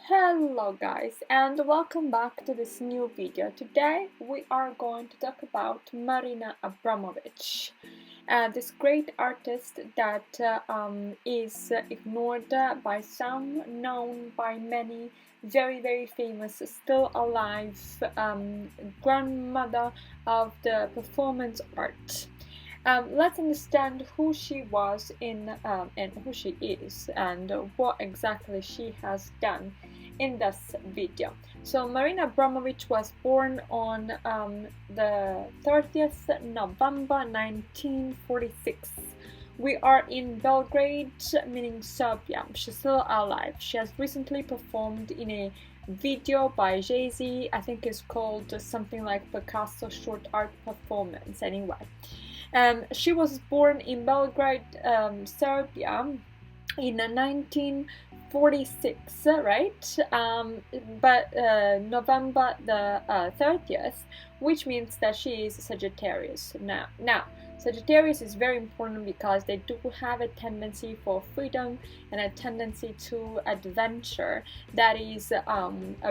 Hello guys and welcome back to this new video. Today we are going to talk about Marina Abramovic, this great artist that is ignored by some, known by many, very famous, still alive grandmother of the performance art. Let's understand who she was and who she is and what exactly she has done in this video. So Marina Abramovic was born on the 30th November 1946. We are in Belgrade, meaning Serbia. She's still alive. She has recently performed in a video by Jay-Z. I think it's called something like Picasso short art performance anyway. She was born in Belgrade, Serbia in 1946, right? But November the 30th, which means that she is Sagittarius. Now, Sagittarius is very important because they do have a tendency for freedom and a tendency to adventure that is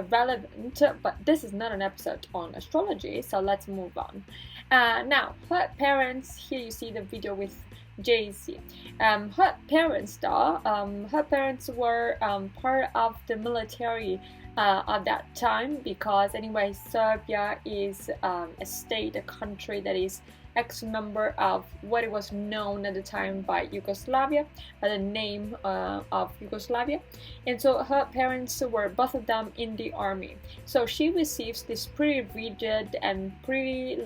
relevant, but this is not an episode on astrology, so let's move on. Now, her parents, here you see the video with Jay-Z. Her parents were part of the military at that time, because anyway, Serbia is a state, a country that is ex-member of what it was known at the time by Yugoslavia, by the name of Yugoslavia. And so her parents were both of them in the army. So she receives this pretty rigid and pretty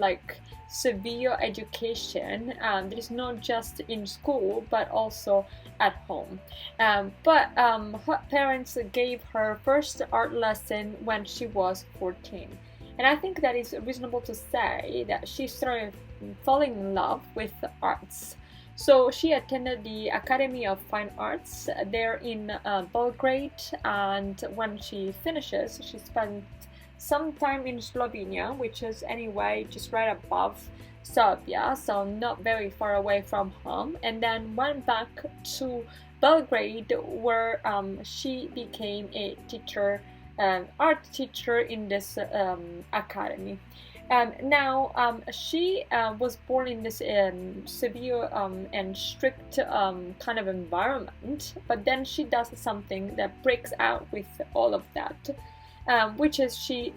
severe education that is not just in school but also at home. But her parents gave her first art lesson when she was 14. And I think that it's reasonable to say that she started falling in love with the arts. So she attended the Academy of Fine Arts there in Belgrade, and when she finishes, she spent some time in Slovenia, which is anyway just right above Serbia, so not very far away from home, and then went back to Belgrade, where she became a teacher, art teacher in this academy. Now, she was born in this severe and strict kind of environment, but then she does something that breaks out with all of that, which is she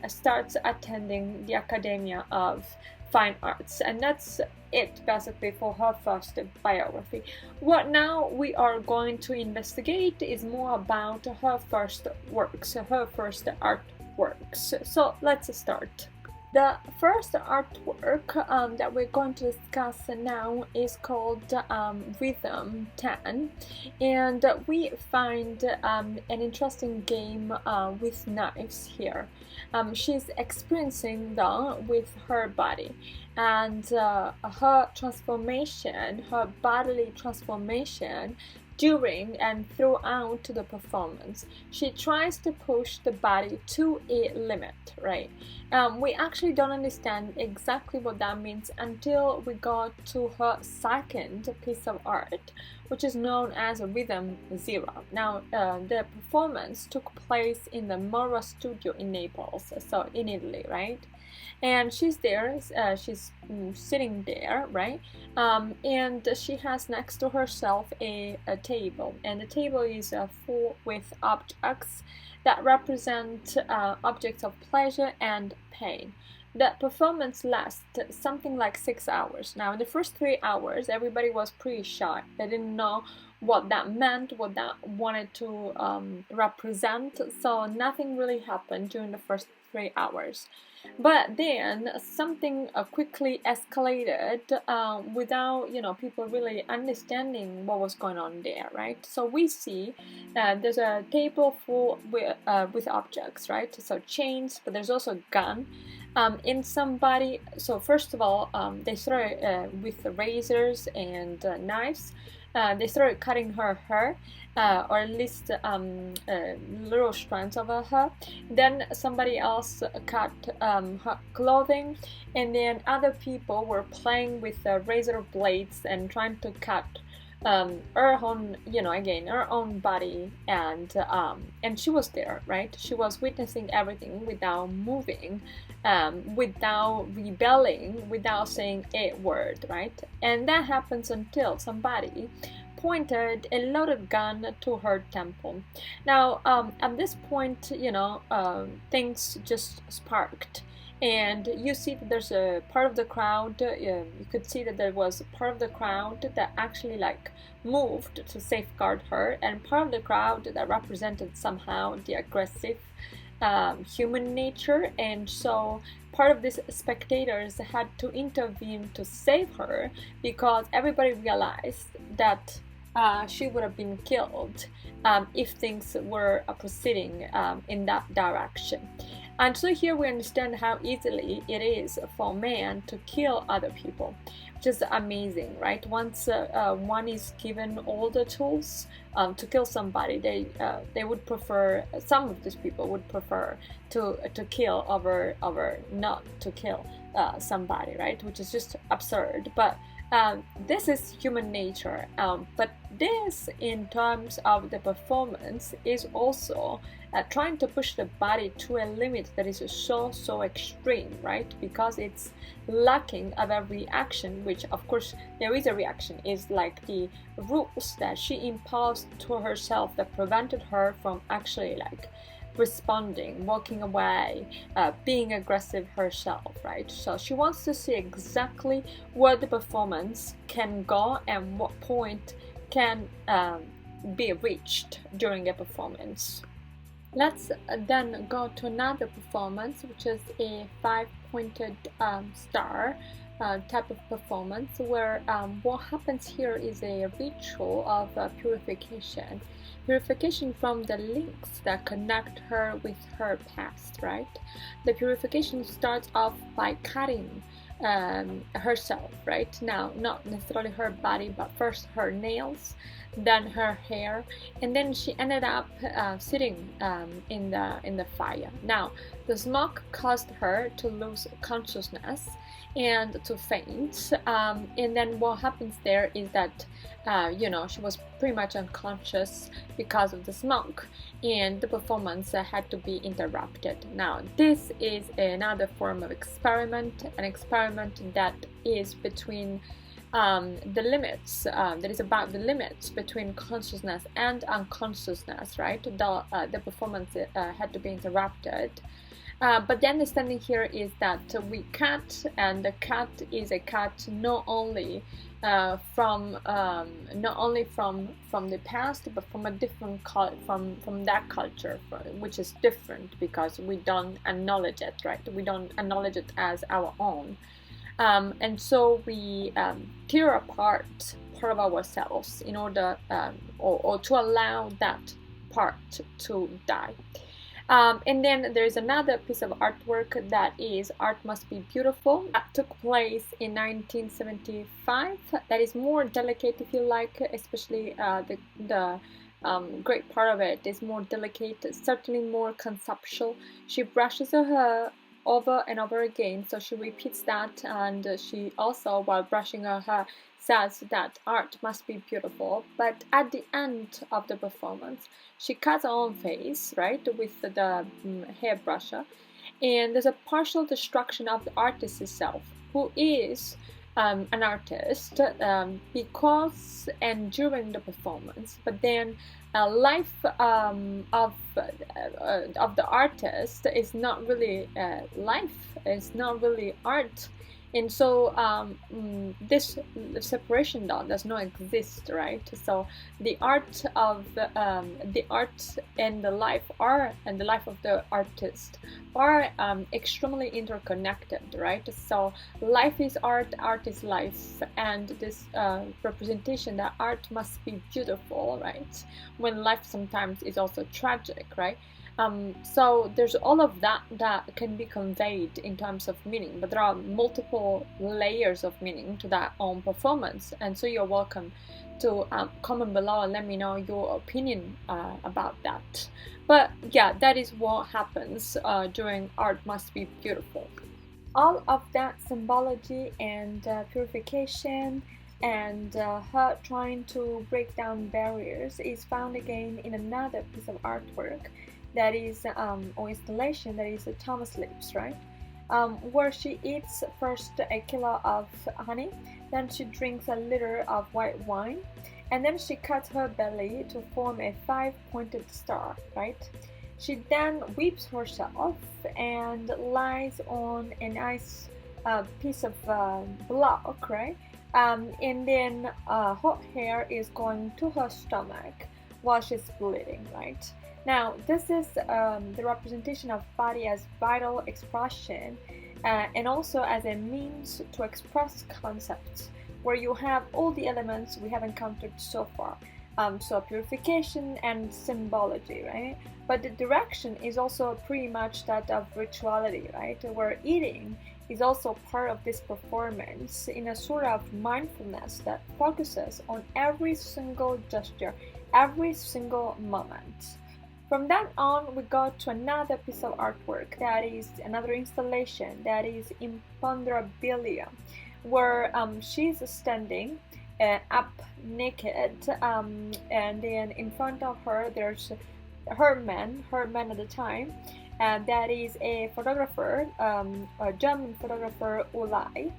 starts attending the Academia of Fine Arts, and that's it basically for her first biography. What now we are going to investigate is more about her first works, her first artworks. So let's start. The first artwork that we're going to discuss now is called Rhythm 10, and we find an interesting game with knives here. She's experiencing them with her body, and her transformation, her bodily transformation during and throughout the performance. She tries to push the body to a limit, right? We actually don't understand exactly what that means until we got to her second piece of art, which is known as Rhythm 0. Now, the performance took place in the Mora studio in Naples, so in Italy, right? And she's there, she's sitting there, right? And she has next to herself a table, and the table is full with objects that represent objects of pleasure and pain. The performance lasts something like 6 hours. Now, in the first 3 hours, everybody was pretty shy. They didn't know what that meant, what that wanted to represent, so nothing really happened during the first 3 hours. But then something quickly escalated without people really understanding what was going on there, right? So we see there's a table full with objects, right? So chains, but there's also a gun. In somebody, so first of all, they started with the razors and knives. They started cutting her hair, or at least little strands of her hair. Then somebody else cut her clothing, and then other people were playing with razor blades and trying to cut her own, again, her own body, and she was there, right? She was witnessing everything without moving, without rebelling, without saying a word, right? And that happens until somebody pointed a loaded gun to her temple. Now, at this point, things just sparked. And you see that there's a part of the crowd, you could see that there was a part of the crowd that actually like moved to safeguard her, and part of the crowd that represented somehow the aggressive human nature. And so part of these spectators had to intervene to save her, because everybody realized that she would have been killed if things were proceeding in that direction. And so here we understand how easily it is for man to kill other people, which is amazing, right? Once one is given all the tools to kill somebody, they would prefer, some of these people would prefer to kill over not to kill somebody, right? Which is just absurd. But this is human nature, but this, in terms of the performance, is also trying to push the body to a limit that is so extreme, right? Because it's lacking of a reaction, which of course there is a reaction, is like the rules that she imposed to herself that prevented her from actually like responding, walking away, being aggressive herself, right? So she wants to see exactly where the performance can go and what point can be reached during a performance. Let's then go to another performance, which is a 5-pointed star type of performance, where what happens here is a ritual of purification from the links that connect her with her past, right? The purification starts off by cutting herself, right? Now, not necessarily her body, but first her nails, then her hair, and then she ended up sitting in the fire. Now, the smoke caused her to lose consciousness and to faint, and then what happens there is that she was pretty much unconscious because of the smoke, and the performance had to be interrupted. Now, this is another form of experiment, an experiment that is between the limits, that is about the limits between consciousness and unconsciousness, right? The performance had to be interrupted. But the understanding here is that we cut, and the cut is a cut not only from the past, but from a different from that culture, which is different because we don't acknowledge it, right? We don't acknowledge it as our own, and so we tear apart part of ourselves in order or to allow that part to die. And then there's another piece of artwork that is Art Must Be Beautiful, that took place in 1975. That is more delicate, if you like, especially the great part of it is more delicate, certainly more conceptual. She brushes her hair over and over again, so she repeats that, and she also, while brushing her hair, says that art must be beautiful. But at the end of the performance, she cuts her own face, right, with the hairbrusher, and there's a partial destruction of the artist itself, who is an artist because and during the performance, but then life of the artist is not really life, it's not really art. And so this separation does not exist, right? So the art of the art and the life of the artist are extremely interconnected, right? So life is art, art is life, and this representation that art must be beautiful, right? When life sometimes is also tragic, right? So there's all of that can be conveyed in terms of meaning, but there are multiple layers of meaning to that own performance, and so you're welcome to comment below and let me know your opinion about that. But yeah, that is what happens during Art Must Be Beautiful. All of that symbology and purification and her trying to break down barriers is found again in another piece of artwork that is or installation that is Thomas Lips, right? Where she eats first a kilo of honey, then she drinks a liter of white wine, and then she cuts her belly to form a five-pointed star, right? She then weeps herself and lies on a nice piece of block, right? And then hot hair is going to her stomach while she's bleeding, right? Now, this is the representation of body as vital expression and also as a means to express concepts, where you have all the elements we have encountered so far. So purification and symbology, right? But the direction is also pretty much that of rituality, right? Where eating is also part of this performance in a sort of mindfulness that focuses on every single gesture, every single moment. From that on, we go to another piece of artwork that is another installation that is Imponderabilia, where she's standing up naked, and then in front of her there's her man at the time, and that is a photographer, a German photographer Ulay,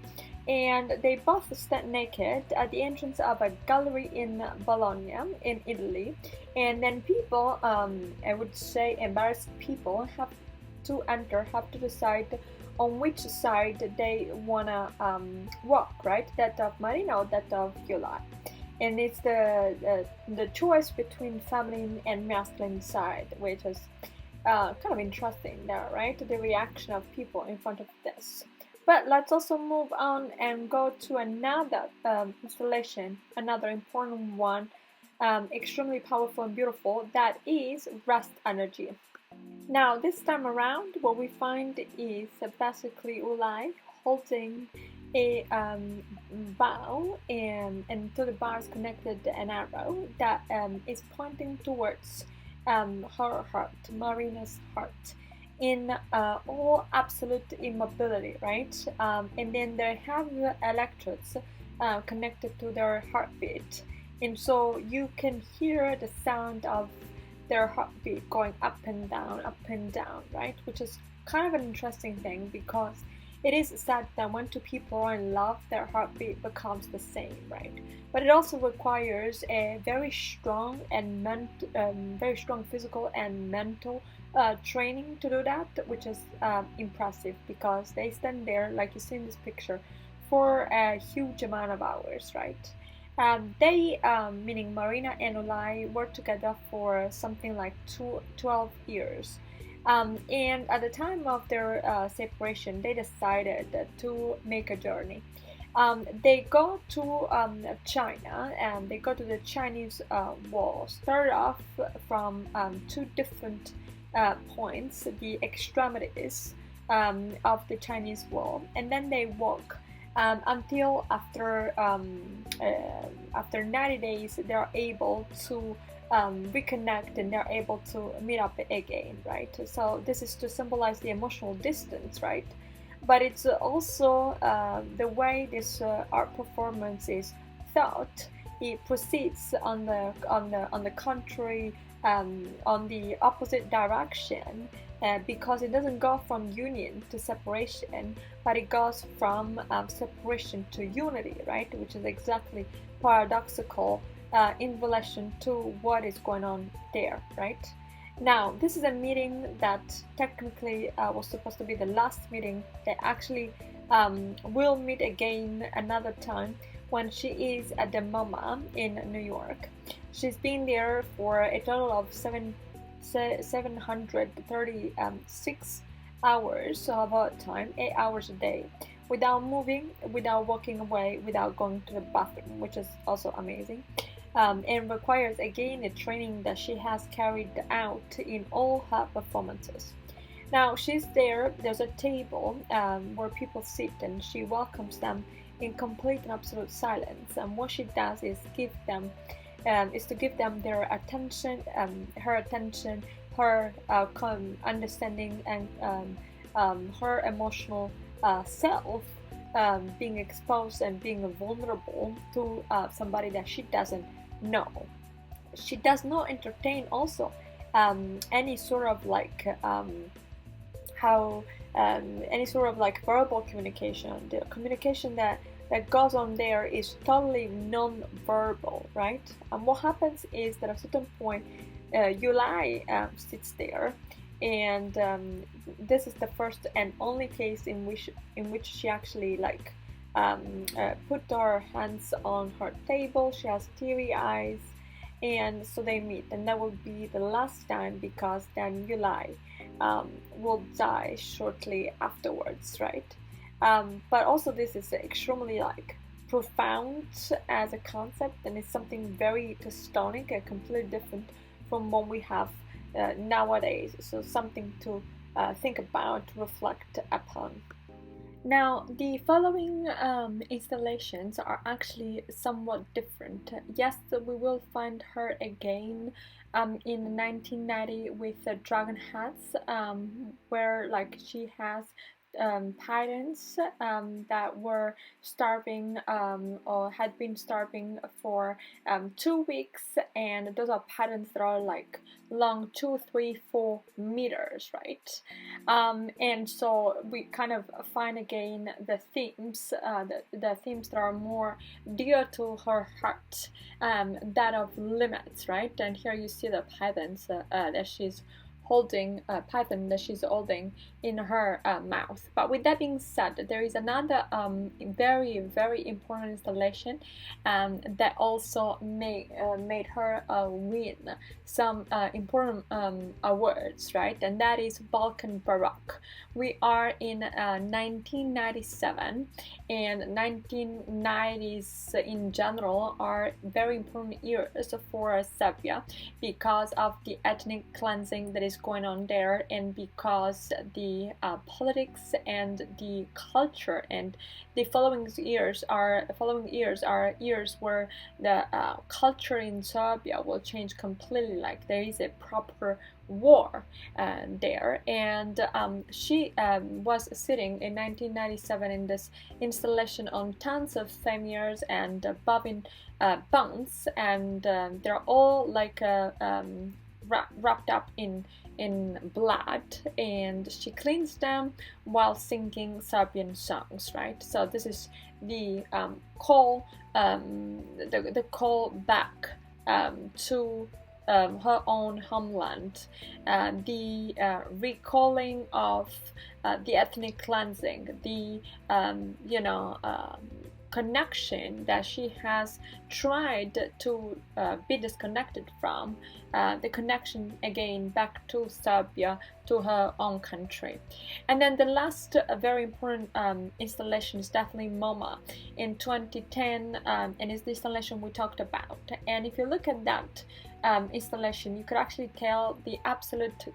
and they both stand naked at the entrance of a gallery in Bologna, in Italy. And then people, I would say embarrassed people, have to enter, have to decide on which side they wanna walk, right? That of Marina or that of Yulai. And it's the choice between feminine and masculine side, which is kind of interesting there, right? The reaction of people in front of this. But let's also move on and go to another installation, another important one, extremely powerful and beautiful, that is rest energy. Now, this time around, what we find is basically Ulay holding a bow, and to the bow is connected an arrow that is pointing towards her heart, Marina's heart, in all absolute immobility, right? And then they have electrodes connected to their heartbeat, and so you can hear the sound of their heartbeat going up and down, right? Which is kind of an interesting thing, because it is said that when two people are in love, their heartbeat becomes the same, right? But it also requires a very strong and very strong physical and mental training to do that, which is impressive, because they stand there, like you see in this picture, for a huge amount of hours, right? They, meaning Marina and Ulay, worked together for something like 12 years. And at the time of their separation, they decided to make a journey. They go to China, and they go to the Chinese wall. Start off from two different points, the extremities of the Chinese wall, and then they walk until after 90 days they're able to reconnect, and they're able to meet up again, right? So this is to symbolize the emotional distance, right? But it's also the way this art performance is thought. It proceeds on the contrary, on the opposite direction, because it doesn't go from union to separation, but it goes from separation to unity, right? Which is exactly paradoxical in relation to what is going on there, right? Now, this is a meeting that technically was supposed to be the last meeting. They actually will meet again another time when she is at the MoMA in New York. She's been there for a total of 736 hours of her time, 8 hours a day, without moving, without walking away, without going to the bathroom, which is also amazing. And requires again a training that she has carried out in all her performances. Now she's there, there's a table where people sit, and she welcomes them in complete and absolute silence. And what she does is to give them their attention, her attention, her understanding, and her emotional self, being exposed and being vulnerable to somebody that she doesn't know. She does not entertain also any sort of like how any sort of like verbal communication. The communication that goes on there is totally non-verbal, right? And what happens is that at a certain point, Yulai sits there, and this is the first and only case in which she actually like put her hands on her table. She has teary eyes, and so they meet, and that will be the last time, because then Yulai will die shortly afterwards, right? But also this is extremely like profound as a concept, and it's something very Testonic and completely different from what we have nowadays. So something to think about, reflect upon. Now, the following installations are actually somewhat different. Yes, we will find her again in 1990 with the Dragon Hats, where like she has parents that were starving or had been starving for 2 weeks, and those are patterns that are like long 2, 3, 4 meters, right? And so we kind of find again the themes, the themes that are more dear to her heart, that of limits, right? And here you see the patterns that she's holding, python that she's holding in her mouth. But with that being said, there is another very, very important installation that also made her win some important awards, right? And that is Balkan Baroque. We are in 1997, and 1990s in general are very important years for Serbia because of the ethnic cleansing that is going on there, and because the politics and the culture, and the following years are years where the culture in Serbia will change completely. Like there is a proper war there, and she was sitting in 1997 in this installation on tons of femurs and bobbin bones, and they're all like wrapped up in blood, and she cleans them while singing Serbian songs, right? So this is the call, the call back to her own homeland, the recalling of the ethnic cleansing, the connection that she has tried to be disconnected from, the connection again back to Serbia, to her own country. And then the last very important installation is definitely MoMA in 2010, and is the installation we talked about. And if you look at that installation, you could actually tell the absolute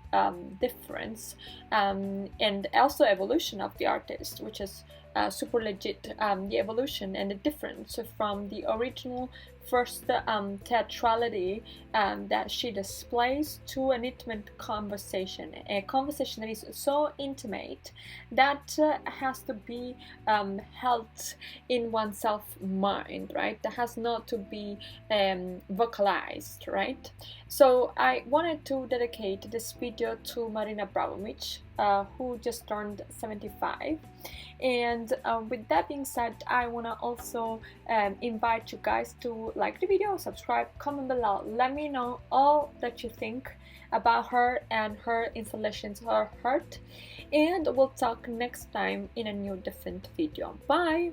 difference and also evolution of the artist, which is super legit. The evolution and the difference from the original first theatrality that she displays to an intimate conversation, a conversation that is so intimate that has to be held in oneself mind, right? That has not to be vocalized, right? So I wanted to dedicate this video to Marina Abramovic, who just turned 75. And with that being said, I want to also invite you guys to like the video, subscribe, comment below, let me know all that you think about her and her installations, her heart, and we'll talk next time in a new different video. Bye!